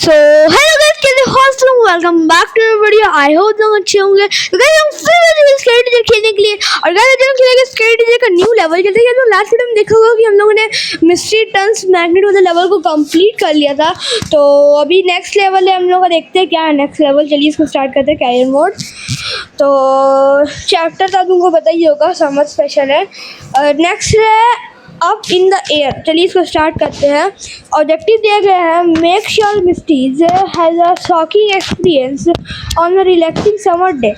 So hello guys, कैसे हो तुम? Welcome back to video. I hope तुम अच्छे होंगे। तो गाइस हम फिर से स्केट टीचर खेलने के लिए, और गाइस आज हम खेलेंगे स्केट टीचर का न्यू लेवल। जैसे कि हम लोग लास्ट वीडियो में देखा होगा कि हम लोगों ने मिस्ट्री टन्स मैग्नेट वाले लेवल को कंप्लीट कर लिया था। तो अभी नेक्स्ट लेवल है हम लोग का, देखते हैं क्या है नेक्स्ट लेवल। चलिए इसको स्टार्ट करते हैं, कैरियर मोड। तो चैप्टर तो तुमको पता ही होगा, समर स्पेशल है। नेक्स्ट है अप इन द एयर। चलिए इसको स्टार्ट करते हैं। ऑब्जेक्टिव दिया गया है, make sure Misty's has a shocking experience on a relaxing summer day.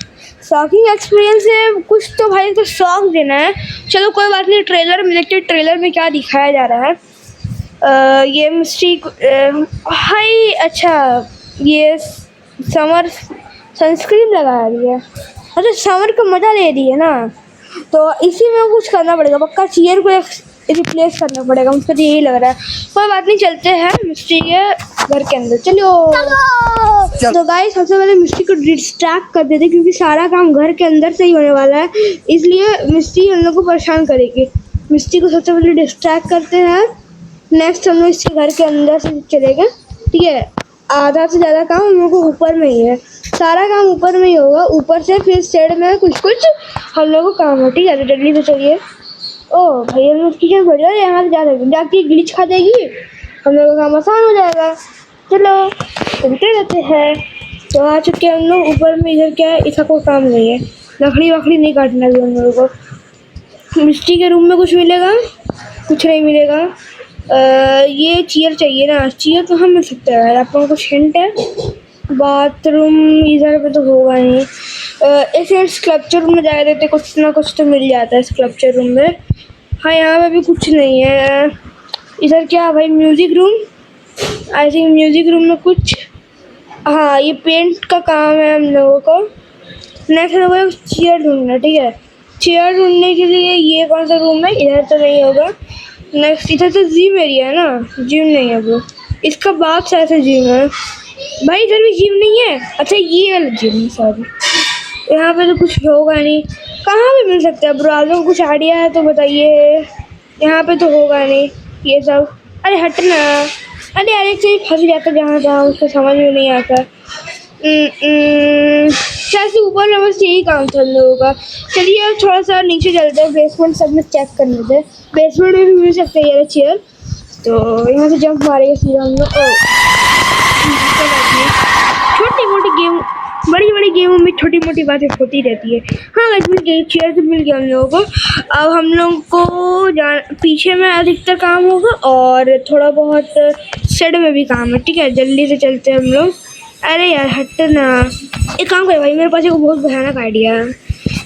Shocking experience है कुछ, तो भाई को शॉक देना है। चलो कोई बात नहीं, ट्रेलर में देखते हैं ट्रेलर में क्या दिखाया जा रहा है। ये मिस्ट्री हाई, अच्छा ये समर सनस्क्रीन लगा रही है। अच्छा समर का मज़ा ले रही है ना, तो इसी में कुछ करना पड़ेगा पक्का। चेयर को रिप्लेस करना पड़ेगा मुझको, तो यही लग रहा है। कोई बात नहीं, चलते हैं मिस्ट्री के घर के अंदर। चलो तो गाइस सबसे पहले मिस्ट्री को डिस्ट्रैक्ट कर देते, क्योंकि सारा काम घर के अंदर से ही होने वाला है, इसलिए मिस्ट्री हम लोग को परेशान करेगी। मिस्ट्री को सबसे पहले डिस्ट्रैक्ट करते हैं। नेक्स्ट हम लोग इसके घर के अंदर से चलेंगे, ठीक है। आधा से ज़्यादा काम हम लोग को ऊपर में ही है, सारा काम ऊपर में ही होगा। ऊपर से फिर साइड में कुछ कुछ हम लोग को काम है, ठीक है। तो जल्दी से चलिए। ओ भाई हम लोग किचन बढ़िया, यहाँ से जा सकते, जाके ग्लिच खा देगी, हम लोग का काम आसान हो जाएगा। चलो चलते रहते हैं। तो आ चुके हम लोग ऊपर में। इधर क्या है, इसका कोई काम नहीं है, लकड़ी वकड़ी नहीं काटना भी हम लोगों को। मिस्ट्री के रूम में कुछ मिलेगा? कुछ नहीं मिलेगा। ये चेयर चाहिए ना, चेयर कहाँ मिल सकता है? आप लोगों को कुछ हिंट है? बाथरूम इधर पे तो होगा नहीं। ऐसे स्कल्पचर रूम में जा देते, कुछ ना कुछ तो मिल जाता है स्कल्पचर रूम में। हाँ यहाँ पे भी कुछ नहीं है। इधर क्या है भाई? Music room. I think music room में कुछ, हाँ ये पेंट का काम है हम लोगों को। नेक्स्ट हम लोग चेयर ढूंढना, ठीक है। चेयर ढूंढने के लिए ये कौन सा रूम है? इधर तो नहीं होगा। नेक्स्ट इधर तो जिम एरिया है ना, जिम नहीं है वो, इसका बाद से ऐसे जिम है भाई। इधर भी जिम नहीं है। अच्छा ये वाला जिम है, सॉरी। यहाँ पे तो कुछ होगा नहीं। कहाँ पे मिल सकता है ब्रो? आप लोगों को कुछ आइडिया है तो बताइए। यहाँ पे तो होगा नहीं ये सब। अरे हटना, अरे अरे से फंस जाता जहाँ जहाँ, उसको समझ में नहीं आता। शायद से ऊपर में बस यही काम था हम लोगों का। चलिए अब थोड़ा सा नीचे चलते हैं, बेसमेंट सब में चेक कर लेते हैं। बेसमेंट में भी मिल सकता है ये चेयर। तो यहाँ से जंप मारेगा सीधा हम लोग। छोटी मोटी गेम, बड़ी बड़ी गेमों में छोटी मोटी बातें होती रहती है। हाँ गाइस मिल गई, चेयर तो मिल गया हम लोगों को। अब हम लोग को पीछे में अधिकतर काम होगा, और थोड़ा बहुत साइड में भी काम है, ठीक है। जल्दी से चलते हैं हम लोग। अरे यार हटना, एक काम करे भाई, मेरे पास एक बहुत भयानक आइडिया है।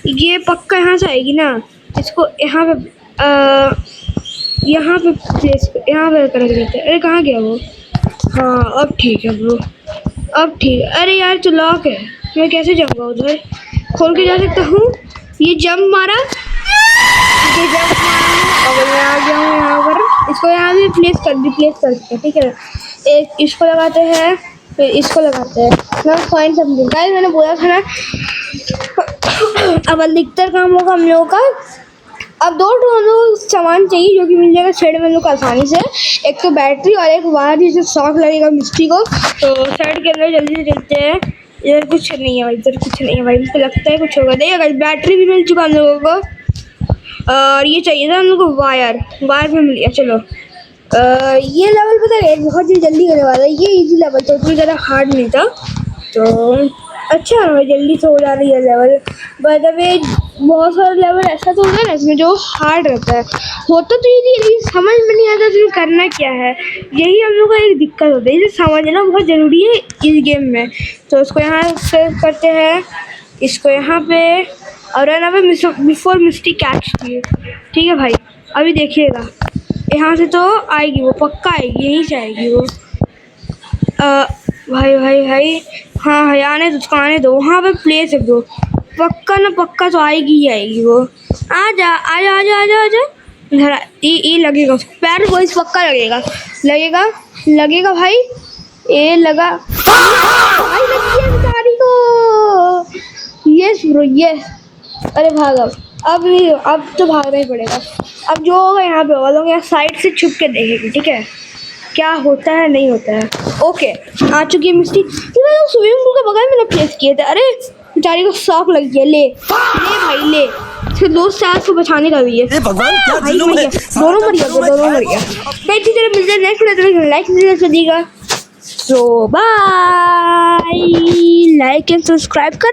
ये पक्का यहाँ से आएगी ना, इसको यहाँ पे प्लेस, यहाँ पे कर देते हैं। अरे कहाँ गया वो? हाँ अब ठीक है ब्रो, अब ठीक है। अरे यार तो लॉक है, मैं कैसे जाऊँगा उधर? खोल के जा सकता हूँ। ये जंप मारा, ये जंप मारा, और मैं आ गया हूँ यहाँ पर। इसको यहाँ भी रिप्लेस कर सकते हैं, ठीक है। एक इसको लगाते हैं, फिर इसको लगाते हैं। मैं फाइन समझूँ गाइस, मैंने बोला था ना। अब अधिकतर काम होगा हम लोगों का। अब दो हम लोग सामान चाहिए जो कि मिल जाएगा साइड में लोग आसानी से। एक तो बैटरी और एक वायर जिससे शॉक लगेगा मिस्ट्री को। तो साइड के अंदर जल्दी से चलते हैं। इधर कुछ नहीं है भाई, इधर कुछ नहीं है भाई, मुझको लगता है कुछ होगा। देखिए बैटरी भी मिल चुका हम लोगों को, और ये चाहिए था हम लोग को वायर, वायर भी मिल गया। चलो ये लेवल पता है बहुत ही जल्दी होने वाला है। ये इजी लेवल था, उतना ज़्यादा हार्ड नहीं था, तो अच्छा जल्दी से हो जा रही है लेवल। बाय द वे बहुत सारे लेवल ऐसा तो होता है ना इसमें जो हार्ड रहता है, होता तो इजी, लेकिन समझ में नहीं आता तुम्हें करना क्या है। यही हम लोग का एक दिक्कत होता है, इसे समझना बहुत ज़रूरी है इस गेम में। तो उसको यहाँ करते हैं, इसको यहाँ पे, और यहाँ पे बिफोर मिस्ट्री कैच किए, ठीक है भाई। अभी देखिएगा यहाँ से तो आएगी वो, पक्का आएगी, यहीं से आएगी वो। भाई भाई भाई हाँ भाई आने दो, उसको आने दो। वहाँ पे प्लेस है ब्रो, पक्का ना पक्का तो आएगी ही आएगी वो। आजा आजा आजा आजा आजा इधर। ये लगेगा पैर, वो इस पक्का लगेगा, लगेगा लगेगा भाई, ये लगा भाई, लग गया बेचारी को। Yes bro yes. अरे भाग, अब नहीं, अब तो भागना ही पड़ेगा। अब जो होगा यहाँ पे होगा, लोग यहाँ साइड से छुप के देखेंगे, ठीक है। क्या होता है नहीं होता है। ओके आ चुकी है मिस्टी। ये लोग स्विमिंग पूल के बगल में प्लेस किए थे। अरे बेचारी को शौक लग गया। ले भाई ले, इसके दोस्त शायद को बचाने का भी है। भगवान क्या भाई जुल्म मर है। गया, दोनों मर गया, दोनों मर गया। नहीं ठीक है, मिलते हैं नेक्स्ट वीडियो में। लाइक कर दीजिएगा। सो बाय, लाइक एंड सब्सक्राइब कर